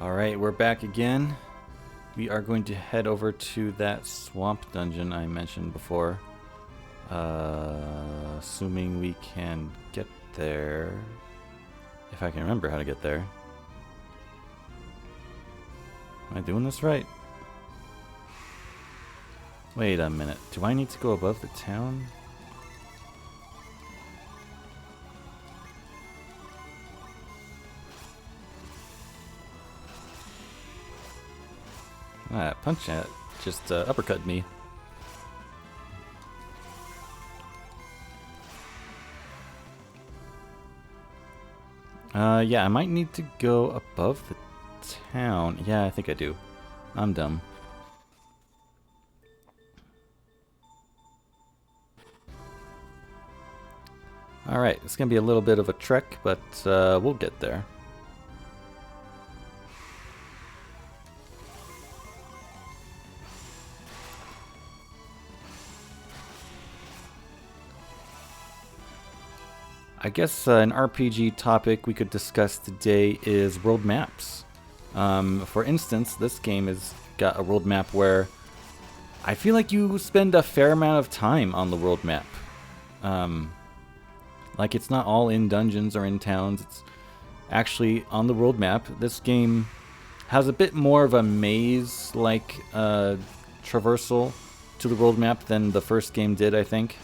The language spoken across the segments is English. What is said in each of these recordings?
Alright, we're back again. We are going to head over to that swamp dungeon I mentioned before. Assuming we can get there. If I can remember how to get there. Am I doing this right? Wait a minute. Do I need to go above the town? Ah, punch at just uppercut me. Yeah, I might need to go above the town. Yeah, I think I do. I'm dumb. Alright, it's gonna be a little bit of a trek, but we'll get there. I guess an RPG topic we could discuss today is world maps. For instance, this game has got a world map where I feel like you spend a fair amount of time on the world map. Like it's not all in dungeons or in towns, it's actually on the world map. This game has a bit more of a maze-like traversal to the world map than the first game did, I think.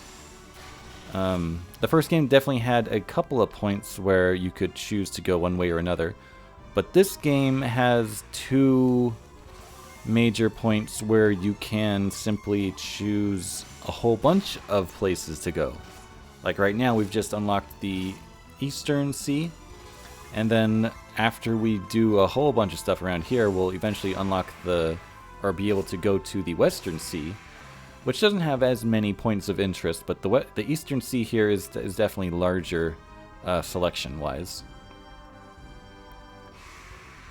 The first game definitely had a couple of points where you could choose to go one way or another, but this game has two major points where you can simply choose a whole bunch of places to go. Like right now we've just unlocked the Eastern Sea, and then after we do a whole bunch of stuff around here, we'll eventually unlock or be able to go to the Western Sea, which doesn't have as many points of interest, but the Eastern Sea here is definitely larger selection-wise.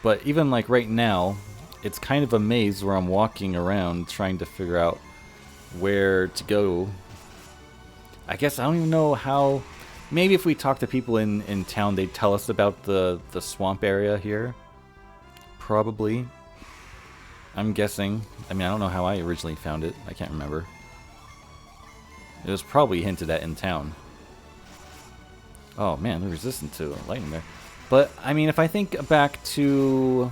But even like right now, it's kind of a maze where I'm walking around trying to figure out where to go. I guess I don't even know how. Maybe if we talk to people in town, they'd tell us about the swamp area here. Probably. I'm guessing. I mean, I don't know how I originally found it. I can't remember. It was probably hinted at in town. Oh man, they're resistant to lightning there. But, I mean, if I think back to...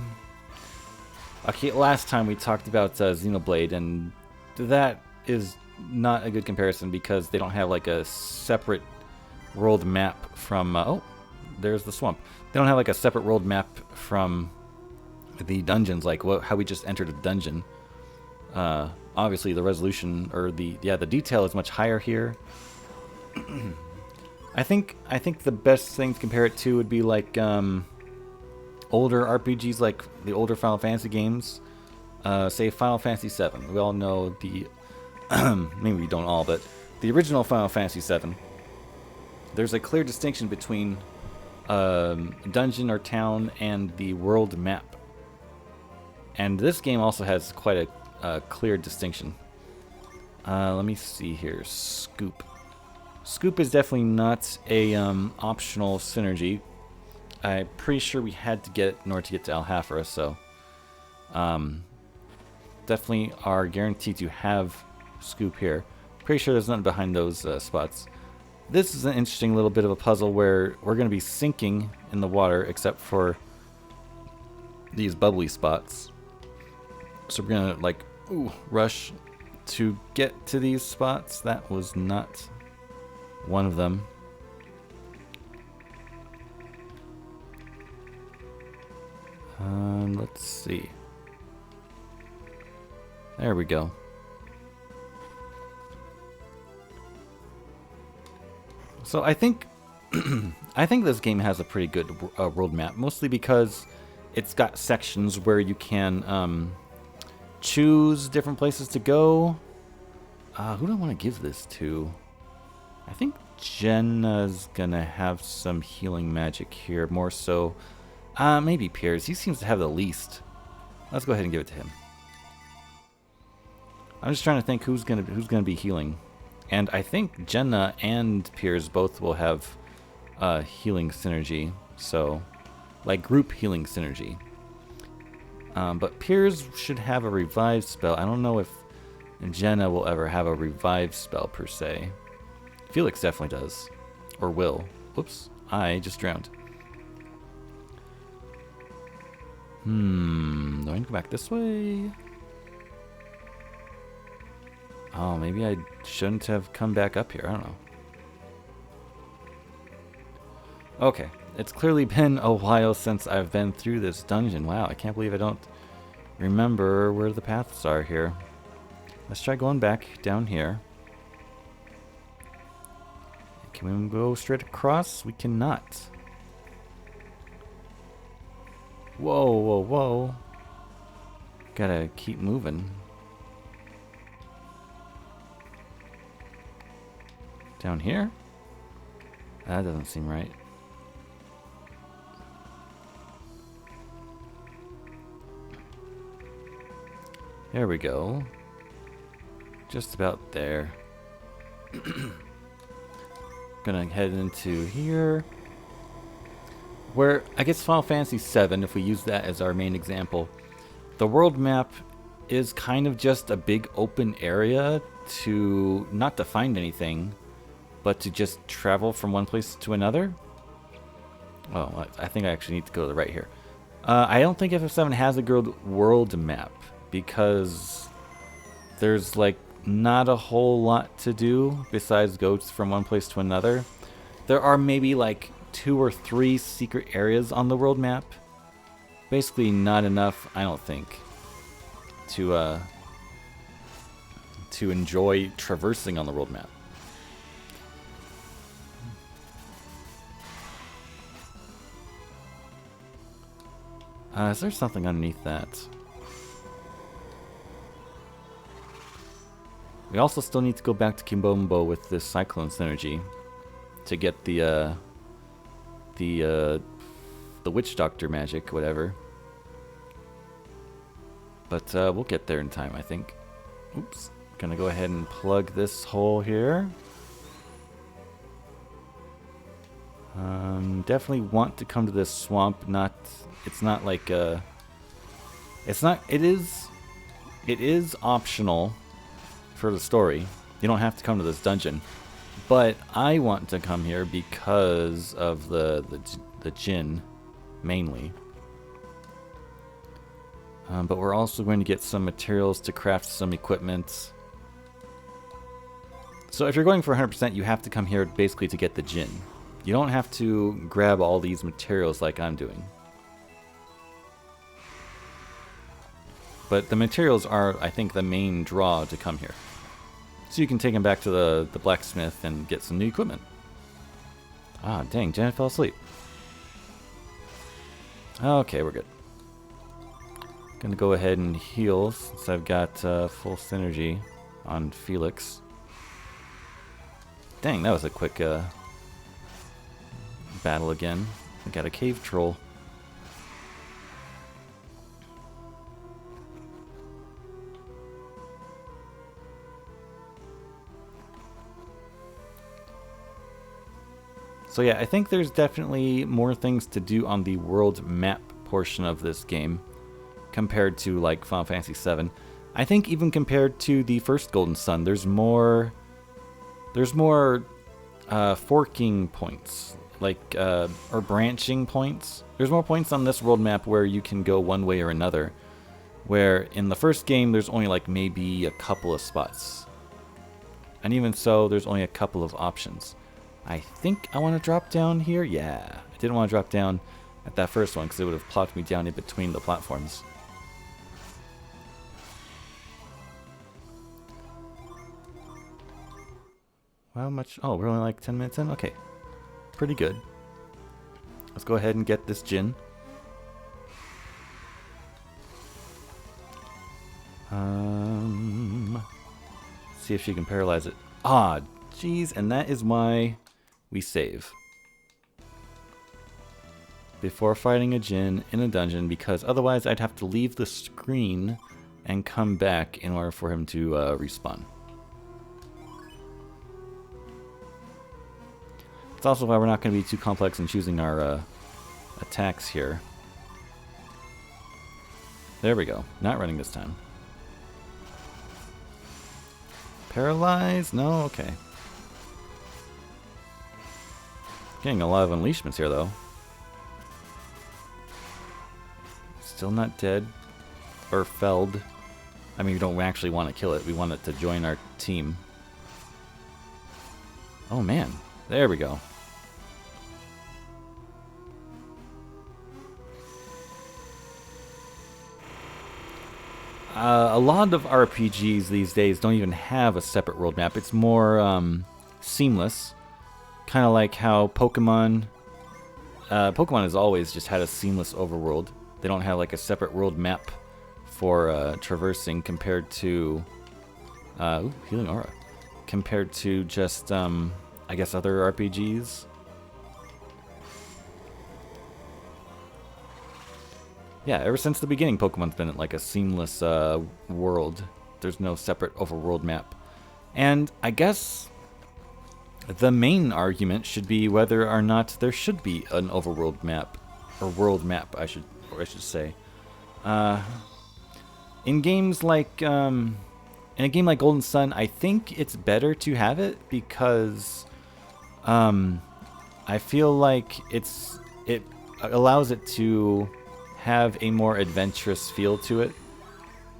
Okay, last time we talked about Xenoblade, and that is not a good comparison because they don't have like a separate world map from... oh, there's the swamp. They don't have like a separate world map from the dungeons, like how we just entered a dungeon. Obviously the resolution or the detail is much higher here. I think the best thing to compare it to would be like older RPGs, like the older Final Fantasy games. Say Final Fantasy VII. We all know the maybe we don't all, but the original Final Fantasy VII. There's a clear distinction between dungeon or town and the world map. And this game also has quite a clear distinction. Let me see here. Scoop. Scoop is definitely not a optional synergy. I'm pretty sure we had to get it in order to get to Alhafra, so definitely are guaranteed to have Scoop here. Pretty sure there's nothing behind those spots. This is an interesting little bit of a puzzle where we're going to be sinking in the water except for these bubbly spots. So we're gonna like rush to get to these spots. That was not one of them. Let's see. There we go. So I think I think this game has a pretty good world map, mostly because it's got sections where you can choose different places to go. Who do I want to give this to? I think Jenna's gonna have some healing magic here, more so. Maybe Piers. He seems to have the least. Let's go ahead and give it to him. I'm just trying to think who's gonna be healing, and I think Jenna and Piers both will have healing synergy. So, like group healing synergy. But Piers should have a revive spell. I don't know if Jenna will ever have a revive spell per se. Felix definitely does. Or will. Whoops. I just drowned. Do I need to go back this way? Oh, maybe I shouldn't have come back up here. I don't know. Okay. It's clearly been a while since I've been through this dungeon. Wow, I can't believe I don't remember where the paths are here. Let's try going back down here. Can we go straight across? We cannot. Whoa, whoa, whoa. Gotta keep moving. Down here? That doesn't seem right. There we go. Just about there. Gonna head into here. Where, I guess Final Fantasy VII, if we use that as our main example, the world map is kind of just a big open area to, not to find anything, but to just travel from one place to another. Oh, I think I actually need to go to the right here. I don't think FF7 has a good world map, because there's like not a whole lot to do besides go from one place to another. There are maybe like 2 or 3 secret areas on the world map. Basically not enough, I don't think, to enjoy traversing on the world map. Is there something underneath that? We also still need to go back to Kimbombo with this Cyclone Synergy to get the Witch Doctor magic, whatever. But we'll get there in time, I think. Oops. Gonna go ahead and plug this hole here. Definitely want to come to this swamp. It's not like it is optional for the story. You don't have to come to this dungeon, but I want to come here because of the Djinn mainly. But we're also going to get some materials to craft some equipment. So if you're going for 100%, you have to come here basically to get the Djinn. You don't have to grab all these materials like I'm doing. But the materials are, I think, the main draw to come here. So you can take them back to the blacksmith and get some new equipment. Ah, dang, Janet fell asleep. Okay, we're good. Gonna go ahead and heal since I've got full synergy on Felix. Dang, that was a quick battle again. We got a cave troll. So yeah, I think there's definitely more things to do on the world map portion of this game compared to like Final Fantasy VII. I think even compared to the first Golden Sun, there's more forking points, like or branching points. There's more points on this world map where you can go one way or another, where in the first game there's only like maybe a couple of spots, and even so there's only a couple of options. I think I want to drop down here. Yeah, I didn't want to drop down at that first one because it would have plopped me down in between the platforms. How much? Oh, we're only like 10 minutes in? Okay. Pretty good. Let's go ahead and get this Djinn. See if she can paralyze it. Ah, jeez, and that is why we save before fighting a Djinn in a dungeon, because otherwise I'd have to leave the screen and come back in order for him to respawn. It's also why we're not going to be too complex in choosing our attacks here. There we go. Not running this time. Paralyzed? No? Okay. Getting a lot of unleashments here, though. Still not dead. Or felled. I mean, we don't actually want to kill it. We want it to join our team. Oh, man. There we go. A lot of RPGs these days don't even have a separate world map. It's more seamless. Kind of like how Pokemon... Pokemon has always just had a seamless overworld. They don't have like a separate world map for traversing compared to... ooh, Healing Aura. Compared to just, I guess, other RPGs. Yeah, ever since the beginning, Pokemon's been like a seamless world. There's no separate overworld map. And I guess the main argument should be whether or not there should be an overworld map. Or world map, I should say. In games like... in a game like Golden Sun, I think it's better to have it because I feel like it allows it to have a more adventurous feel to it.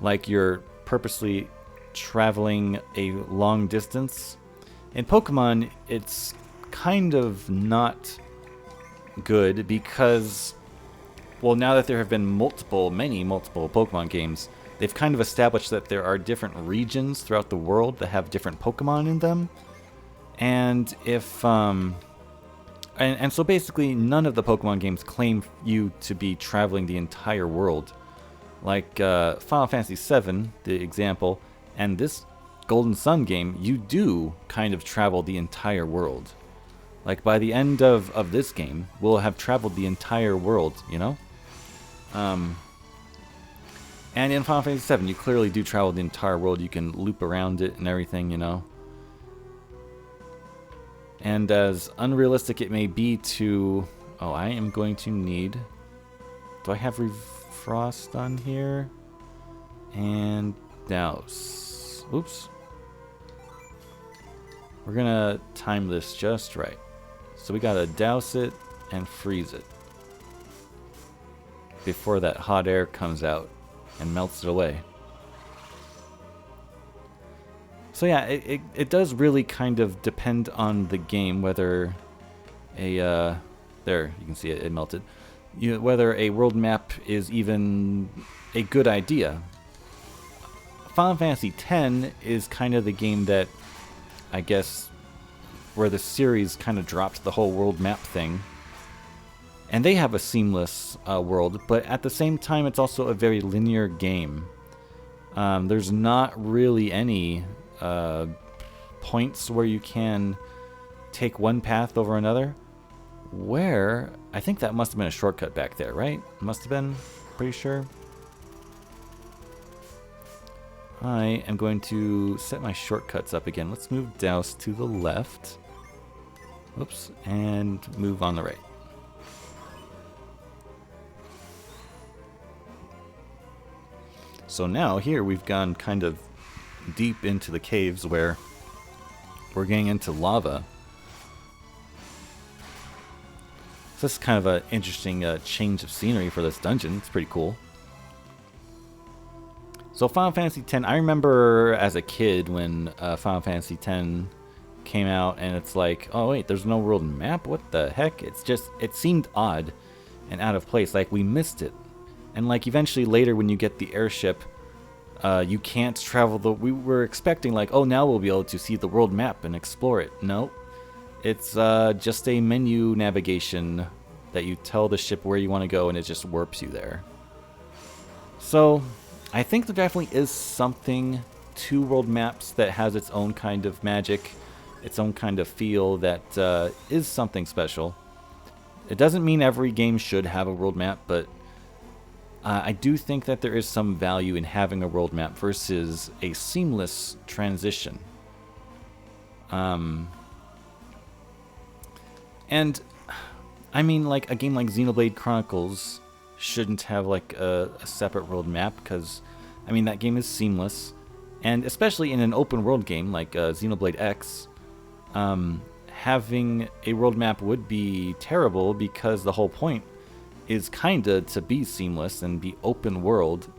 Like you're purposely traveling a long distance. In Pokemon, it's kind of not good because, well, now that there have been many multiple Pokemon games, they've kind of established that there are different regions throughout the world that have different Pokemon in them. And if, and so basically none of the Pokemon games claim you to be traveling the entire world. Like Final Fantasy VII, the example, and this Golden Sun game, you do kind of travel the entire world. Like by the end of this game, we'll have traveled the entire world, you know? And in Final Fantasy VII, you clearly do travel the entire world. You can loop around it and everything, you know? And as unrealistic it may be to... Oh, I am going to need... Do I have Refrost on here? And Douse. Oops. We're gonna time this just right. So we gotta douse it and freeze it before that hot air comes out and melts it away. So yeah, it does really kind of depend on the game whether a there you can see it melted. Whether a world map is even a good idea. Final Fantasy X is kind of the game that I guess where the series kind of dropped the whole world map thing. And they have a seamless world, but at the same time it's also a very linear game. There's not really any points where you can take one path over another. Where, I think that must have been a shortcut back there, right? Must have been, pretty sure. I am going to set my shortcuts up again. Let's move Douse to the left. Whoops, and move on the right. So now here we've gone kind of deep into the caves where we're getting into lava. So this is kind of an interesting change of scenery for this dungeon. It's pretty cool. So Final Fantasy X, I remember as a kid when Final Fantasy X came out and it's like, oh wait, there's no world map? What the heck? It's just, it seemed odd and out of place, like we missed it. And like eventually later when you get the airship, you can't travel the... We were expecting like, oh, now we'll be able to see the world map and explore it. No. It's just a menu navigation that you tell the ship where you want to go and it just warps you there. So, I think there definitely is something to world maps that has its own kind of magic, its own kind of feel that is something special. It doesn't mean every game should have a world map, but I do think that there is some value in having a world map versus a seamless transition. And, I mean, like, a game like Xenoblade Chronicles shouldn't have like a separate world map, because I mean that game is seamless, and especially in an open world game like Xenoblade X, having a world map would be terrible, because the whole point is kinda to be seamless and be open world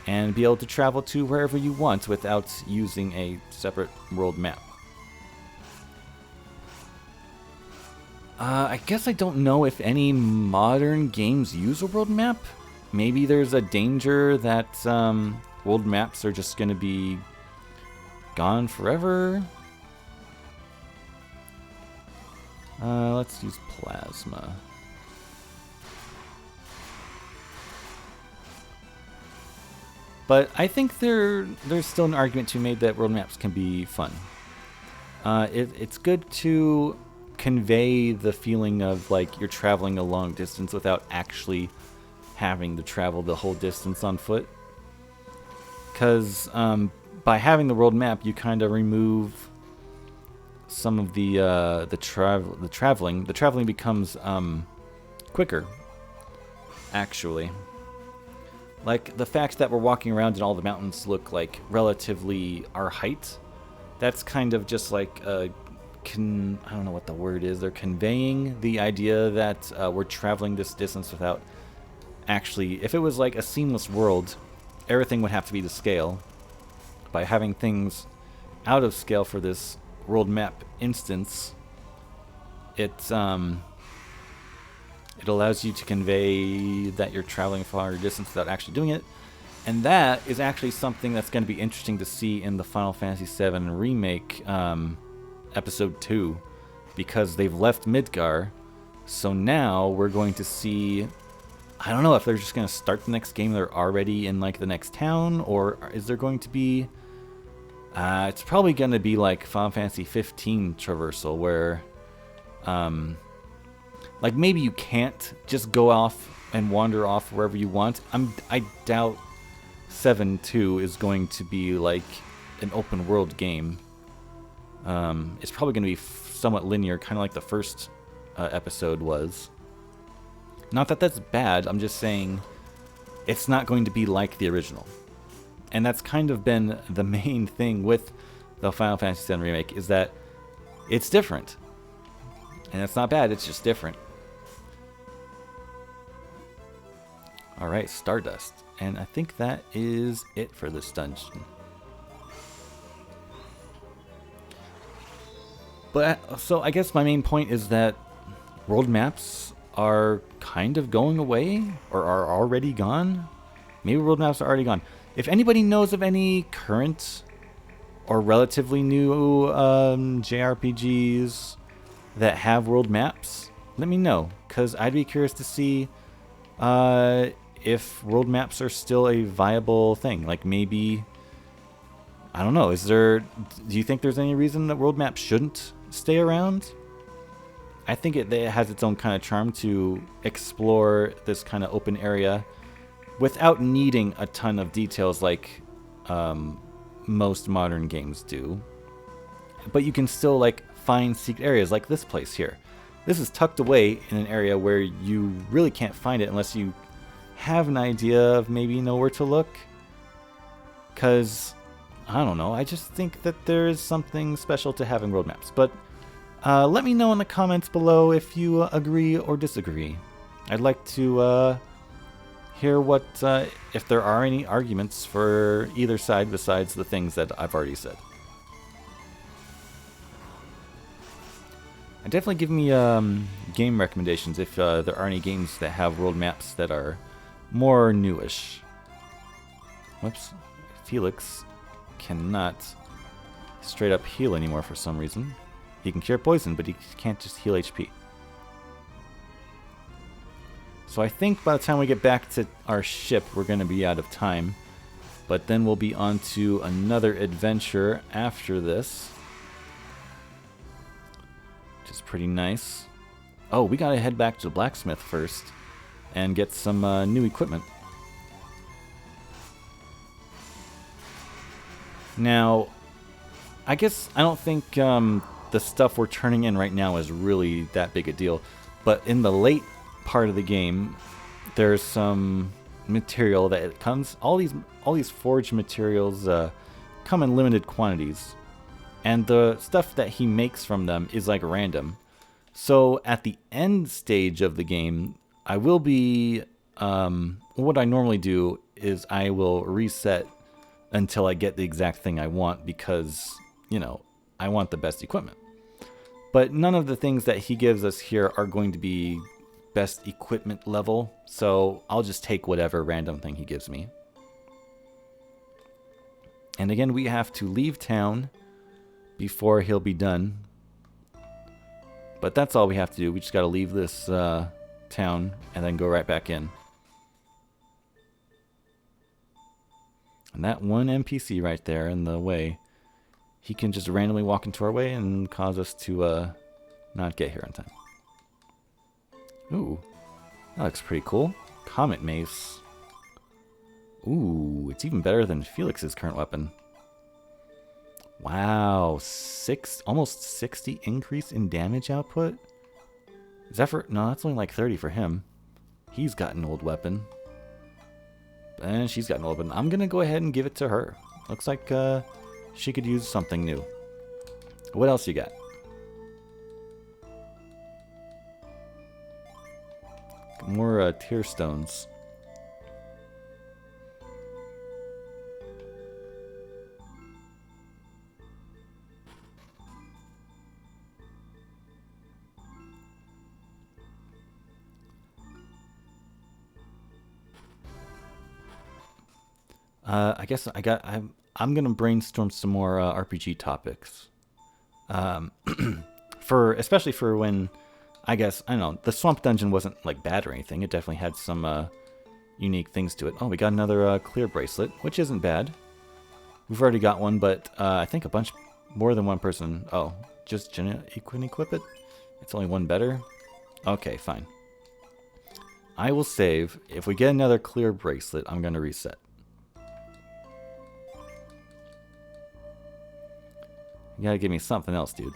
and be able to travel to wherever you want without using a separate world map. I guess I don't know if any modern games use a world map. Maybe there's a danger that world maps are just going to be gone forever. Let's use plasma. But I think there's still an argument to be made that world maps can be fun. It's good to convey the feeling of like you're traveling a long distance without actually having to travel the whole distance on foot. Because by having the world map, you kind of remove some of the traveling. The traveling becomes quicker, actually. Like the fact that we're walking around and all the mountains look like relatively our height. That's kind of just like I don't know what the word is. They're conveying the idea that we're traveling this distance without actually... If it was like a seamless world, everything would have to be to scale. By having things out of scale for this world map instance, it allows you to convey that you're traveling far distance without actually doing it. And that is actually something that's going to be interesting to see in the Final Fantasy VII Remake Episode 2, because they've left Midgar, so now we're going to see... I don't know if they're just going to start the next game, they're already in like the next town, or is there going to be... it's probably going to be like Final Fantasy 15 traversal, where like maybe you can't just go off and wander off wherever you want. I doubt 7-2 is going to be like an open world game. It's probably going to be somewhat linear, kind of like the first episode was. Not that that's bad, I'm just saying it's not going to be like the original. And that's kind of been the main thing with the Final Fantasy VII Remake, is that it's different. And it's not bad, it's just different. Alright, Stardust. And I think that is it for this dungeon. But so I guess my main point is that world maps are kind of going away, or are already gone. Maybe world maps are already gone. If anybody knows of any current or relatively new JRPGs that have world maps, let me know, because I'd be curious to see if world maps are still a viable thing. Like maybe, I don't know, do you think there's any reason that world maps shouldn't stay around? I think it has its own kind of charm to explore this kind of open area without needing a ton of details like most modern games do. But you can still like find secret areas like this place here. This is tucked away in an area where you really can't find it unless you have an idea of maybe know where to look. Because, I don't know, I just think that there is something special to having world maps. But let me know in the comments below if you agree or disagree. I'd like to hear what if there are any arguments for either side besides the things that I've already said. And definitely give me game recommendations if there are any games that have world maps that are more newish. Whoops. Felix cannot straight up heal anymore for some reason. He can cure poison, but he can't just heal HP. So I think by the time we get back to our ship, we're going to be out of time. But then we'll be on to another adventure after this, which is pretty nice. Oh, we got to head back to the blacksmith first and get some new equipment. Now, I guess I don't think the stuff we're turning in right now is really that big a deal. But in the late part of the game, there's some material that it comes. All these forged materials come in limited quantities, and the stuff that he makes from them is like random. So at the end stage of the game, I will be what I normally do is I will reset until I get the exact thing I want, because you know I want the best equipment. But none of the things that he gives us here are going to be best equipment level, so I'll just take whatever random thing he gives me. And again, we have to leave town before he'll be done. But that's all we have to do. We just got to leave this town and then go right back in. And that one NPC right there in the way, he can just randomly walk into our way and cause us to not get here on time. Ooh, that looks pretty cool. Comet Mace. Ooh, it's even better than Felix's current weapon. Wow, almost 60 increase in damage output? Is that for... No, that's only like 30 for him. He's got an old weapon. And she's got an old weapon. I'm going to go ahead and give it to her. Looks like she could use something new. What else you got? More tear stones. I guess I'm gonna brainstorm some more RPG topics. Especially for when, I guess, I don't know, the swamp dungeon wasn't like bad or anything. It definitely had some unique things to it. Oh, we got another clear bracelet, which isn't bad. We've already got one, but I think a bunch more than one person. Oh, just can equip it? It's only one better? Okay, fine. I will save. If we get another clear bracelet, I'm gonna reset. You gotta give me something else, dude.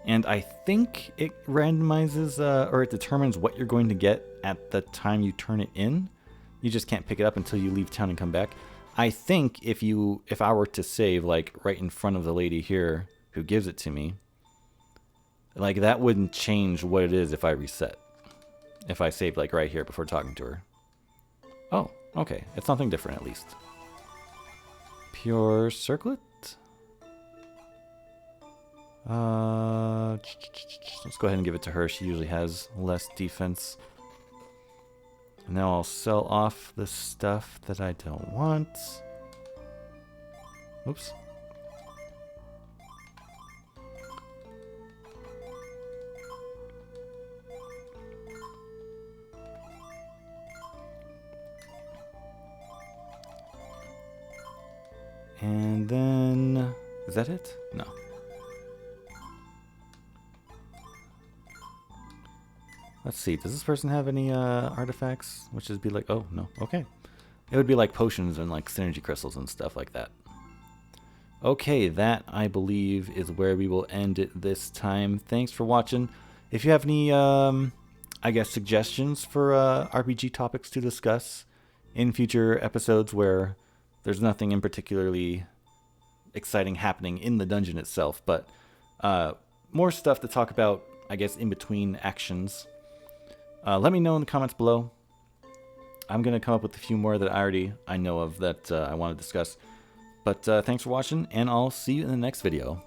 And I think it randomizes, or it determines what you're going to get at the time you turn it in. You just can't pick it up until you leave town and come back. I think if I were to save, like, right in front of the lady here who gives it to me, like, that wouldn't change what it is if I reset. If I saved, like, right here before talking to her. Oh, okay. It's something different, at least. Pure circlet? Let's go ahead and give it to her. She usually has less defense. And now I'll sell off the stuff that I don't want. Oops. And then... is that it? No. Let's see. Does this person have any artifacts? Which would be like... oh, no. Okay. It would be like potions and like synergy crystals and stuff like that. Okay, that, I believe, is where we will end it this time. Thanks for watching. If you have any, I guess, suggestions for RPG topics to discuss in future episodes where there's nothing in particularly exciting happening in the dungeon itself, but more stuff to talk about, I guess, in between actions, let me know in the comments below. I'm going to come up with a few more that I know of that I want to discuss. But thanks for watching, and I'll see you in the next video.